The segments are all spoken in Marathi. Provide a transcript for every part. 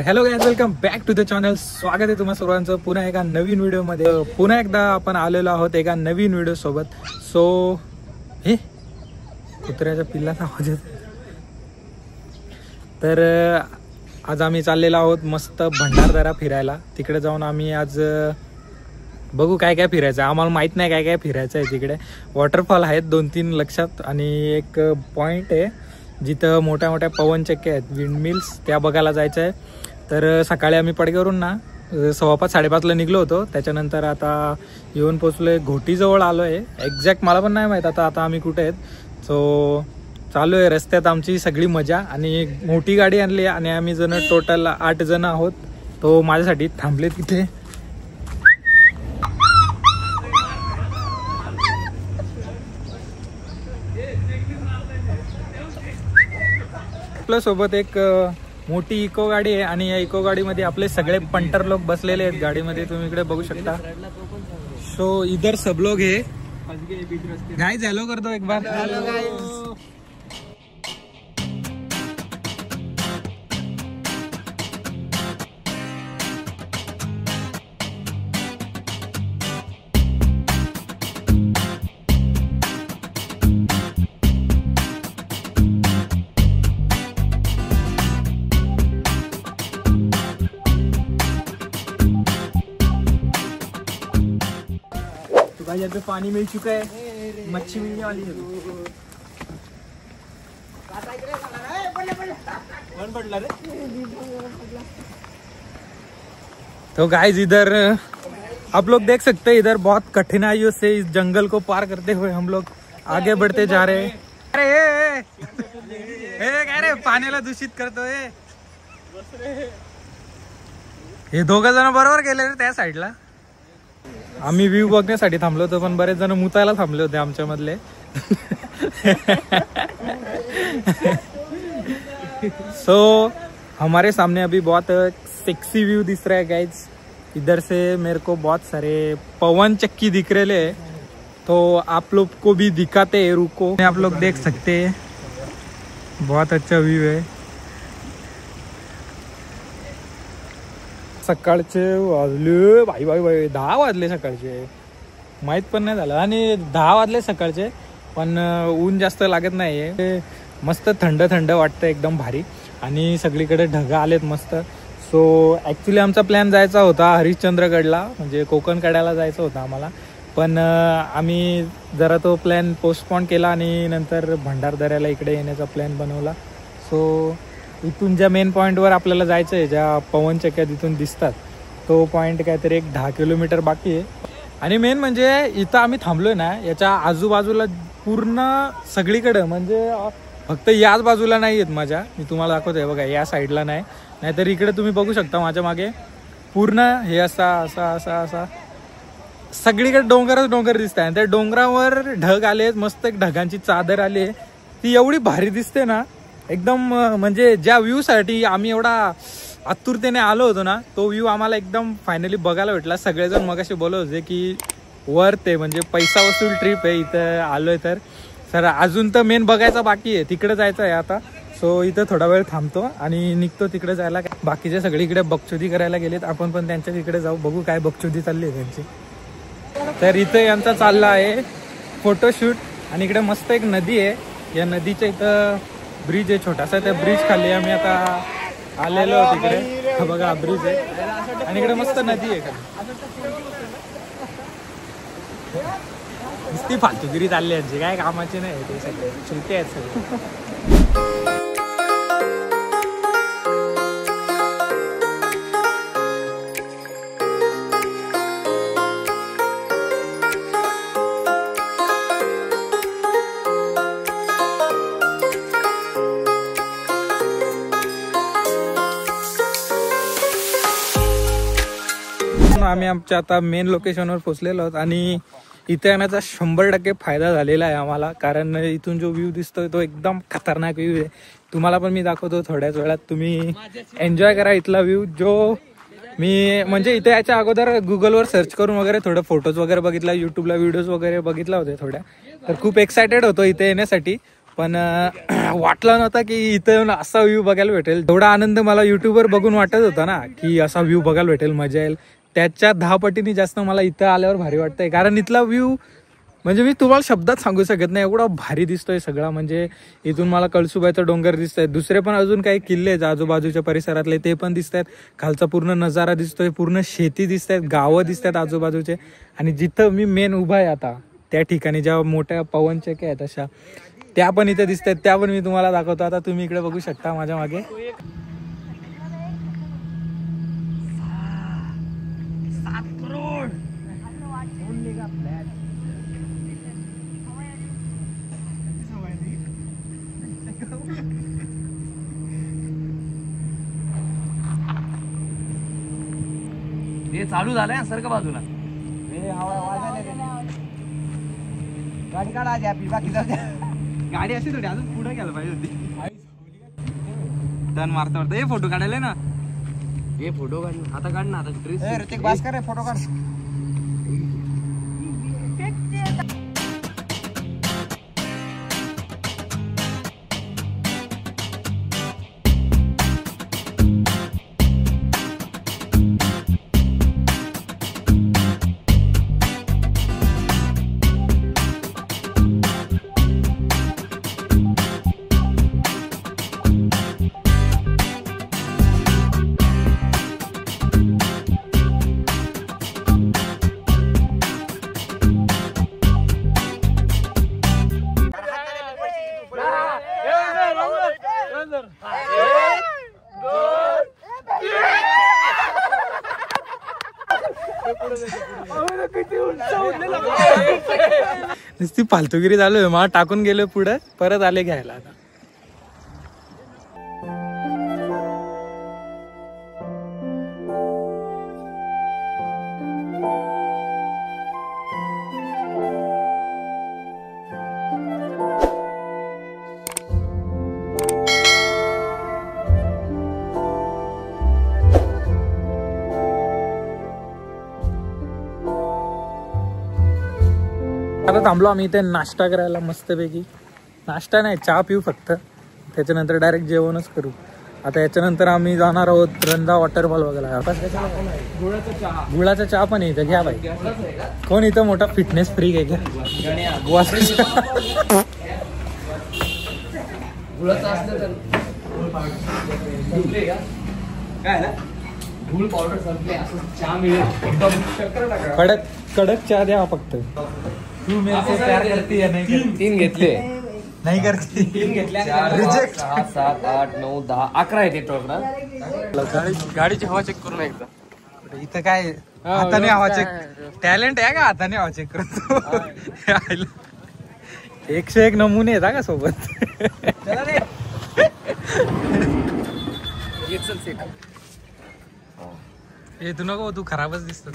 तर hello guys, welcome back to the channel. स्वागत आहे तुम्हा सर्वांचं पुन्हा एका नवीन व्हिडिओमध्ये। पुन्हा एकदा आपण आलेलो आहोत एका नवीन व्हिडिओ सोबत। सो हे कुत्र्याच्या पिल्लाचा आवाज येतो। तर आज आम्ही चाललेलो आहोत मस्त भंडारदरा फिरायला। तिकडे जाऊन आम्ही आज बघू काय काय फिरायचं आहे। आम्हाला माहित नाही काय काय फिरायचं आहे। तिकडे वॉटरफॉल आहेत 2-3 लक्षात, आणि एक पॉइंट आहे जिथं मोठ्या मोठ्या पवनचक्क्या आहेत, विंड मिल्स, त्या बघायला जायचं आहे। तर सकाळी आम्ही पडगेवरून ना 5:15-5:30ला निघलो होतो। त्याच्यानंतर आता येऊन पोचलोय, घोटीजवळ आलो आहे। एक्झॅक्ट मला पण नाही माहीत आता आम्ही कुठे आहेत। सो चालू आहे रस्त्यात आमची सगळी मजा, आणि एक मोठी गाडी आणली आणि आम्ही जण टोटल 8 जण आहोत। तो माझ्यासाठी थांबले तिथे। आपल्या सोबत एक मोठी इको गाडी आहे, आणि या इको गाडीमध्ये आपले सगळे पंटर लोक बसलेले आहेत गाडीमध्ये, तुम्ही इकडे बघू शकता। सो इधर सब लोग है गाइस, हेलो कर दो एक बार। Hello guys. यहाँ पे पानी मिल चुका है, मच्छी मिलने वाली है। तो गाइस इधर आप लोग देख सकते हैं, इधर बहुत कठिनाइयों से इस जंगल को पार करते हुए हम लोग आगे बढ़ते जा रहे हैं। अरे पाण्याला दूषित करतोय हे 2 जण बरोबर गेले रे त्या साईडला। आम्ही व्ह्यू बघण्यासाठी थांबलो होतो, पण बरेच जण मुतायला थांबले होते आमच्या मधले। सो हमारे सामने अभी बहुत सेक्सी व्यू दिख रहा है गाइज। इधर से मेरे को बहुत सारे पवन चक्की दिख रहे हैं, तो आप लोग को भी दिखाते हैं, रुको। आप लोग देख सकते हैं, बहुत अच्छा व्यू है। सकाळचे वाजले भाई 10 वाजले सकाळचे, माहित पण नाही झालं। आणि 10 वाजले सकाळचे, पण ऊन जास्त लागत नाहीये, मस्त थंड थंड वाटतं, एकदम भारी। आणि सगळीकडे ढगा आलेत मस्त। सो ॲक्च्युली आमचा प्लॅन जायचा होता हरिश्चंद्रगडला, म्हणजे कोकण कड्याला जायचं होतं आम्हाला, पण आम्ही जरा तो प्लॅन पोस्टपोन केला आणि नंतर भंडारदऱ्याला इकडे येण्याचा प्लॅन बनवला। सो इथून ज्या मेन पॉईंटवर आपल्याला जायचं आहे, ज्या पवनचक्क्या तिथून दिसतात, तो पॉईंट काहीतरी एक 10 किलोमीटर बाकी आहे। आणि मेन म्हणजे इथं आम्ही थांबलोय ना, याच्या आजूबाजूला पूर्ण सगळीकडे, म्हणजे फक्त याच बाजूला नाही आहेत माझ्या, मी तुम्हाला दाखवतोय बघा, या साईडला नाही, नाहीतर इकडे तुम्ही बघू शकता माझ्या मागे पूर्ण हे असा असा असा असा सगळीकडे डोंगरच डोंगर दिसत आहे। आणि त्या डोंगरावर ढग आले, मस्त एक ढगांची चादर आली आहे, ती एवढी भारी दिसते ना एकदम। म्हणजे ज्या व्ह्यू साठी आम्ही एवढा आतुरतेने आलो होतो ना, तो व्ह्यू आम्हाला एकदम फायनली बघायला भेटला। सगळेजण मगाशी बोलत होते की वर्थ आहे, म्हणजे पैसा वसूल ट्रिप आहे, इथं आलोय तर। सर अजून तर मेन बघायचं बाकी आहे, तिकडे जायचं आहे आता। सो इथं थोडा वेळ थांबतो आणि निघतो तिकडे जायला। बाकीचे सगळीकडे बकचोदी करायला गेलेत, आपण पण त्यांच्या तिकडे जाऊ, बघू काय बकचोदी चालली आहे त्यांची। तर इथं यांचा चालला आहे फोटोशूट, आणि इकडे मस्त एक नदी आहे, या नदीच्या इथं ब्रिज आहे छोटासा, त्या ब्रिज खाली आम्ही आता आलेलो आहोत तिकडे। बघा ब्रिज आहे, आणि इकडे मस्त नदी आहे खाली। नुसती फालतूगिरी चालली यांची, काय कामाची नाही, ते सगळे छोटे आहेत सगळे। आम्ही आमच्या आता मेन लोकेशनवर पोहोचलेलो आहोत, आणि इथे येण्याचा 100% फायदा झालेला आहे आम्हाला, कारण इथून जो व्ह्यू दिसतोय तो एकदम खतरनाक व्ह्यू आहे। तुम्हाला पण मी दाखवतो थोड्याच वेळात, तुम्ही एन्जॉय करा इथला व्ह्यू। जो मी म्हणजे इथे याच्या अगोदर गुगलवर सर्च करून वगैरे थोडं फोटोज वगैरे बघितला, युट्यूबला व्हिडिओज वगैरे बघितला होते थोड्या, तर खूप एक्सायटेड होतो इथे येण्यासाठी। पण वाटलं नव्हतं की इथं असा व्ह्यू बघायला भेटेल. तेवढा आनंद मला युट्यूबवर बघून वाटत होता ना की असा व्ह्यू बघायला भेटेल, मजा येईल. त्याच्या 10 पटीने जास्त मला इथं आल्यावर भारी वाटतंय. कारण इथला व्ह्यू म्हणजे मी तुम्हाला शब्दात सांगू शकत नाही, एवढा भारी दिसतोय सगळा. म्हणजे इथून मला कळसुबाईचं डोंगर दिसतंय, दुसरे पण अजून काही किल्ले आहेत आजूबाजूच्या परिसरातले ते पण दिसत आहेत. खालचा पूर्ण नजारा दिसतोय, पूर्ण शेती दिसत आहेत, गावं दिसत आहेत आजूबाजूचे. आणि जिथं मी मेन उभा आहे आता त्या ठिकाणी ज्या मोठ्या पवनचक्क्या आहेत अशा, त्या पण इथे दिसत आहेत. त्या पण मी तुम्हाला दाखवतो. आता तुम्ही इकडे बघू शकता माझ्या मागे. हे चालू झालंय सर का बाजूला गाडी काढा आपली, बाकी गाडी अशी थोडी अजून पुढे गेला पाहिजे होती. टर्न मारता मारता हे फोटो काढायला ना, हे फोटो काढ आता, काढ ना आता ड्रेस. ऋतिक भास्कर फोटो काढ. नुसती फालतूगिरी झालोय. मला टाकून गेलो पुढे, परत आले घ्यायला. आता आता थांबलो आम्ही इथे नाश्ता करायला मस्तपैकी. नाश्ता नाही, चहा पिऊ फक्त. त्याच्यानंतर डायरेक्ट जेवणच करू. आता याच्यानंतर आम्ही जाणार आहोत रंधा वॉटरफॉल बघायला. गुळाचा चहा पण आहे इथं, घ्या बाई. कोण इथं मोठा फिटनेस फ्रीक आहे घ्या. कडक चहा द्या फक्त. तू मेरे प्यार करती है नहीं करती? 3 घेतले नाही करती. 3 घेतल्या. 6, 7, 8, 9, 10, 11 आहे ते टोटल. गाडीची हवा चेक करून एकदा. इथं काय हाताने हवा चेक टॅलेंट आहे का? हाताने हवा चेक करतो. 101 नमुने येतात का सोबत? हे तू नको, तू खराबच दिसतो.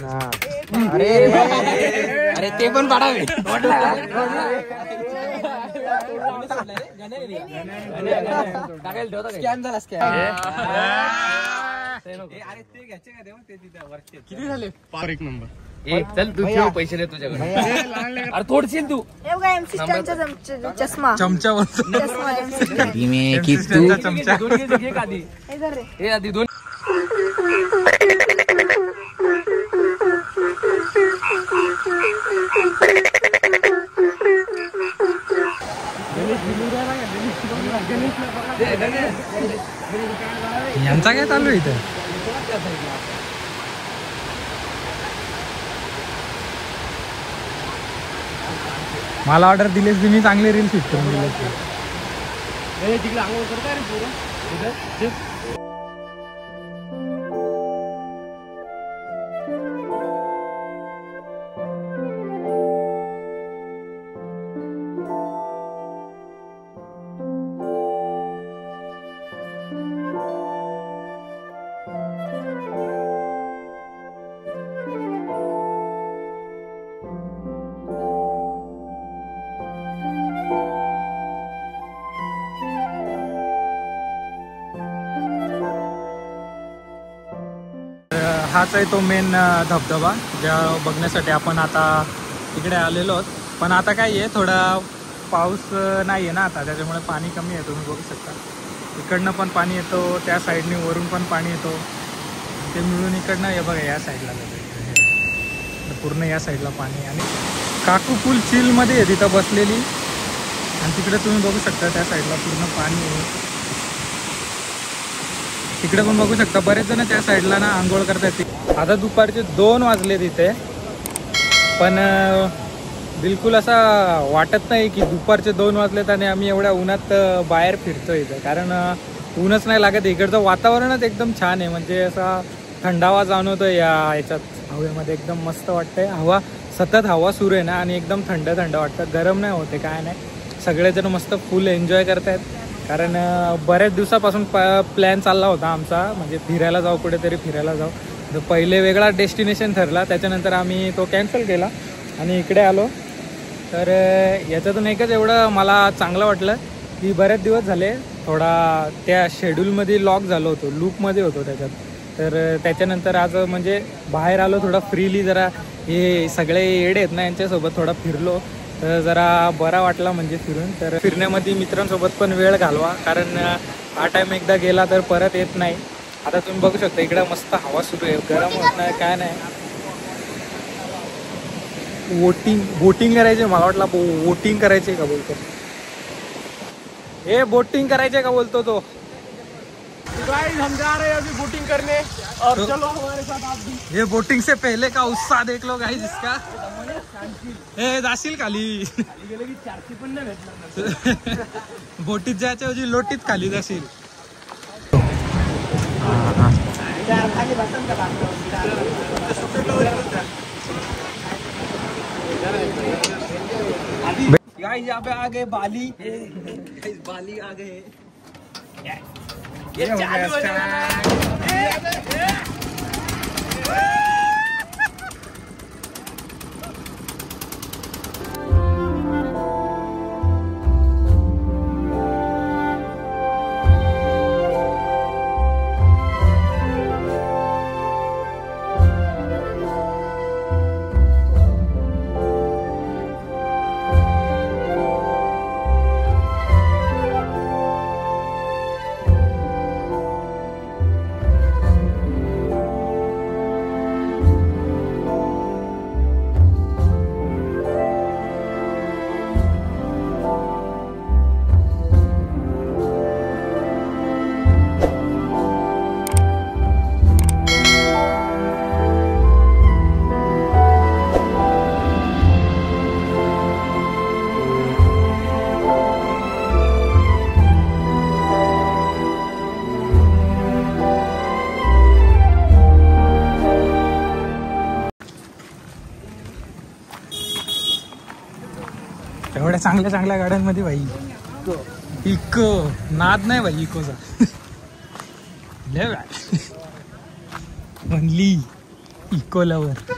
अरे ते पण पाडावे. किती झाले? 1 नंबर. चल तू ठेव, पैसे दे तुझ्याकडे. अरे थोडशील तू. चमचा हे आधी 2. यांचा काय चालू इथं? मला ऑर्डर दिलीस मी चांगले रील शूट करून दिले. तिकडे आंघोळ करता रे पोरं. हाच आहे तो मेन धबधबा ज्या बघण्यासाठी आपण आता तिकडे आलेलो आहोत. पण आता काय आहे, थोडा पाऊस नाही आहे ना आता, त्याच्यामुळे पाणी कमी आहे. तुम्ही बघू शकता इकडनं पण पाणी येतो, त्या साईडने वरून पण पाणी येतो. ते मिळून इकडनं हे बघा या साईडला जातं, पूर्ण या साईडला पाणी. आणि काकू पूल चिलमध्ये आहे तिथं बसलेली, आणि तिकडे तुम्ही बघू शकता त्या साईडला पूर्ण पाणी आहे. तिकडे पण बघू शकता बरेच जण त्या साईडला ना आंघोळ करतात. आता दुपारचे 2 वाजले तिथे, पण बिलकुल असा वाटत नाही की दुपारचे 2 वाजलेत आणि आम्ही एवढ्या उन्हात बाहेर फिरतो इथं. कारण ऊनच नाही लागत. इकडचं वातावरणच एकदम छान आहे, म्हणजे असा थंडावा जाणवतो याच्यात हवेमध्ये. एकदम मस्त वाटतंय. हवा सतत हवा सुरू आहे ना, आणि एकदम थंड थंड वाटतं. गरम नाही होते काय नाही. सगळेजण मस्त फुल एन्जॉय करतायत. कारण बऱ्याच दिवसापासून प्लॅन चालला होता आमचा, म्हणजे फिरायला जाऊ, कुठेतरी फिरायला जाऊ. तर पहिले वेगळा डेस्टिनेशन ठरला, त्याच्यानंतर आम्ही तो कॅन्सल केला आणि इकडे आलो. तर याच्यातून एकच एवढं मला चांगलं वाटलं की बरेच दिवस झाले थोडा त्या शेड्यूलमध्ये लॉक झालो होतो, लूपमध्ये होतो त्याच्यात. तर त्याच्यानंतर आज म्हणजे बाहेर आलो, थोडा फ्रीली, जरा हे सगळे येडे आहेत ना यांच्यासोबत थोडा फिरलो, तर जरा बरा वाटला म्हणजे फिरून. तर फिरण्यामध्ये मित्रांसोबत पण वेळ घालवा, कारण हा टाईम एकदा गेला तर परत येत नाही. आता तुम्ही बघू शकता इकडे मस्त हवा सुरू आहे, गरम होत नाही काय नाही. बोटिंग करायचे, मला वाटलं बोटिंग करायचे का बोलतो, हे बोटिंग करायचे का बोलतो तो. हम जा रहे हैं अभी बोटिंग करने, और चलो हमारे साथ आप भी. ये बोटिंग से पहले का उत्साह देख लो गाइस इसका. हे जाशील खाली, बोटीत जायच्या ऐवजी लोटीत खाली जाशील. गाइस यहाँ पे आ गए बाली. बाली आ गए. ये चालू है. एवढ्या चांगल्या चांगल्या गाड्यांमध्ये भाई इको नाद नाही भाई इकोचा. Only eco lover.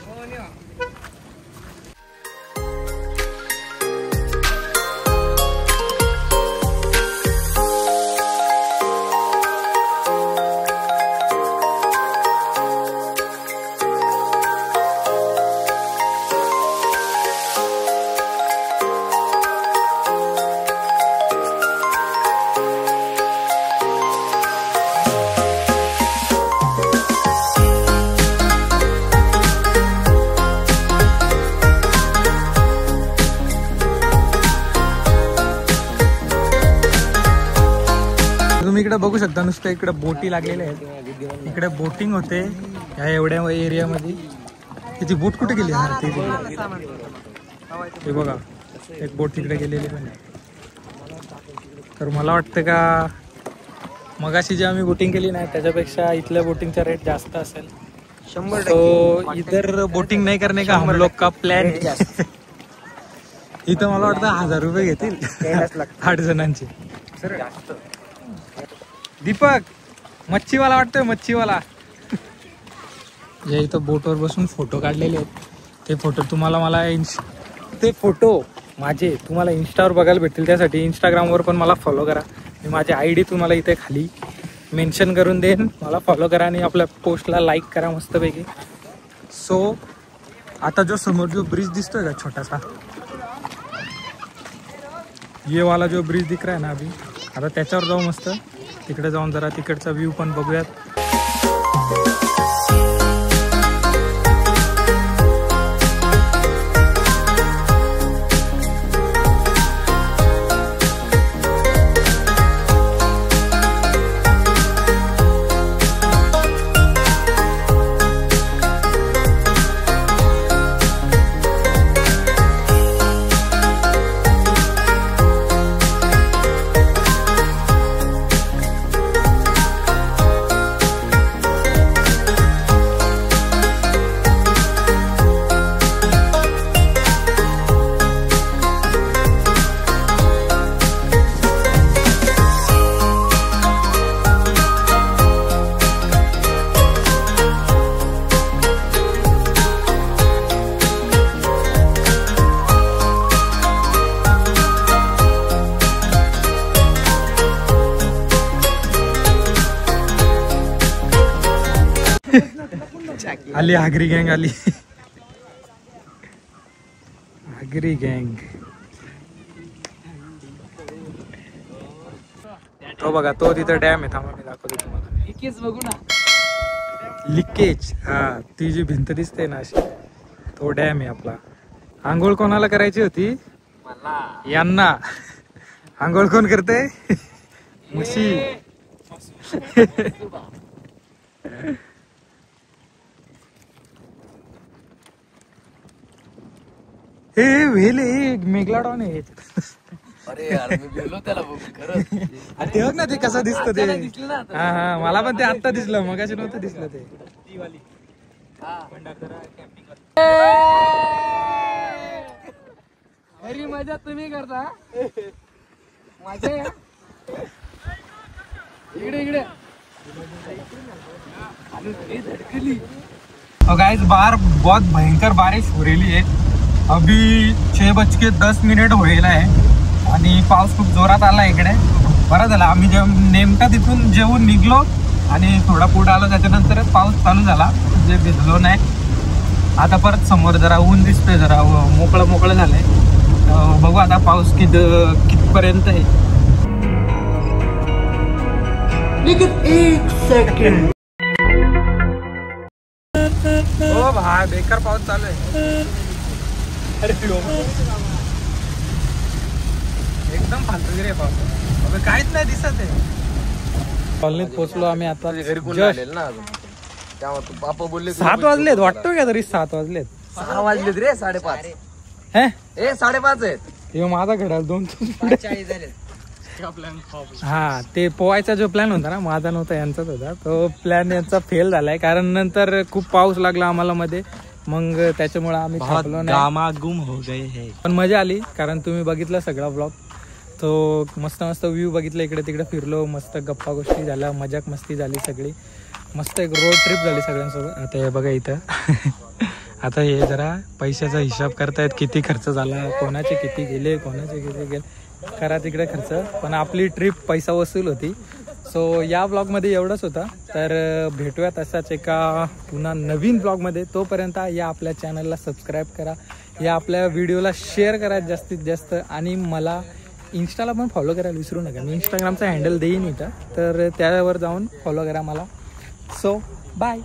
तुम्ही इकडे बघू शकता, नुसतं इकडे बोटी लागलेल्या आहेत. इकडे बोटिंग होते ह्या एवढ्या एरियामध्ये. त्याची बोट कुठे गेली? हे बघा एक बोट तिकडे गेलेली पण. तर मला वाटतं का मगाशी जे आम्ही बोटिंग केली नाही त्याच्यापेक्षा इथल्या बोटिंगचा रेट जास्त असेल 100%. तो इधर बोटिंग नाही करणे का हम लोग का प्लॅन. इथं मला वाटतं 1000 रुपये घेतील 8 जणांचे. दीपक मच्छीवाला वाटतोय, मच्छीवाला. या इथं बोटवर बसून फोटो काढलेले आहेत. ते फोटो तुम्हाला ते फोटो माझे तुम्हाला इंस्टावर बघायला भेटतील. त्यासाठी इंस्टाग्रामवर पण मला फॉलो करा. मी माझी ID तुम्हाला इथे खाली मेन्शन करून देईन. मला फॉलो करा आणि आपल्या पोस्टला लाईक करा मस्तपैकी. सो आता जो समोर जो ब्रिज दिसतोय का छोटासा, ये वाला जो ब्रिज दिख रहा है ना अभी, आता त्याच्यावर जाऊ मस्त. तिकडे जाऊन जरा तिकडचा व्ह्यू पण बघूयात. आली आगरी गँग आली. आगरी गँग तो बघा, तो तिथं डॅम आहे. थांबा मी दाखवतो तुम्हाला. लिकेज बघू ना. लिकेज, हा ती जी भिंत दिसते ना अशी, तो डॅम आहे आपला. आंघोळ कोणाला करायची होती? यांना. आंघोळ कोण करते? म्हशी. हे वेले मेघलाडॉन आहे. अरे यार मी गेलो त्याला बघू खरंच. ते बघ ना ते कसं दिसतं ते. दिसलं ना आता. हा हा, मला पण ते आत्ता दिसलं, मगाशी नव्हतं दिसलं ते. अरे मजा तुम्ही करता. मजा आहे. इकडे इकडे. धडकली. गाइस बाहर बहुत भयंकर बारिश हो रही है. अभी 6:10 होईल आहे आणि पाऊस खूप जोरात आला इकडे. बरं झालं आम्ही नेमका तिथून जेवून निघलो आणि थोडा पुढे आलो, त्याच्यानंतर पाऊस चालू झाला, म्हणजे भिजलो नाही. आता परत समोर जरा ऊन दिसतंय, जरा मोकळं झालंय. बघू आता पाऊस कितपर्यंत आहे. एक सेकंड. हो भाई बेकार पाऊस चालू आहे. एकदम फालतूगिरी आहे पाऊस. काहीच नाही दिसत आहे. कॉलनीत पोहोचलो आम्ही आता. घरी कोण आलेलं ना अजून. त्यामुळे बापा बोलले 7 वाजलेत वाटतो का तरी. 7 वाजलेत. 6 वाजलेत रे. 5:30. हे 5:30 आहेत. हे माझा घड्याळ 2 हा ते पोवायचा जो प्लॅन होता ना, माझा नव्हता यांचाच होता. तो प्लॅन यांचा फेल झालाय, कारण नंतर खूप पाऊस लागला आम्हाला मध्ये. मग त्याच्यामुळे आम्ही थांबलो नाही. गुम हो गए है. पण मजा आली, कारण तुम्ही बघितला सगळा ब्लॉग. तो मस्त व्ह्यू बघितला, इकडे तिकडे फिरलो, मस्त गप्पा गोष्टी झाल्या, मजाक मस्ती झाली सगळी. मस्त एक रोड ट्रिप झाली सगळ्यांसोबत. आता हे बघा इथं आता हे जरा पैशाचा हिसाब करतायत, किती खर्च झाला, कोणाचे किती गेले, कोणाचे किती गेले. करा तिकडे खर्च, पण आपली ट्रिप पैसा वसूल होती. सो या ब्लॉगमध्ये एवढंच होतं. तर भेटूयात असाच एका पुन्हा नवीन ब्लॉगमध्ये. तोपर्यंत या आपल्या चॅनलला सबस्क्राईब करा, या आपल्या व्हिडिओला शेअर करा जास्तीत जास्त, आणि मला इंस्टाला पण फॉलो करायला विसरू नका. मी इंस्टाग्रामचा हँडल देईन इथं, तर त्यावर जाऊन फॉलो करा मला. So bye.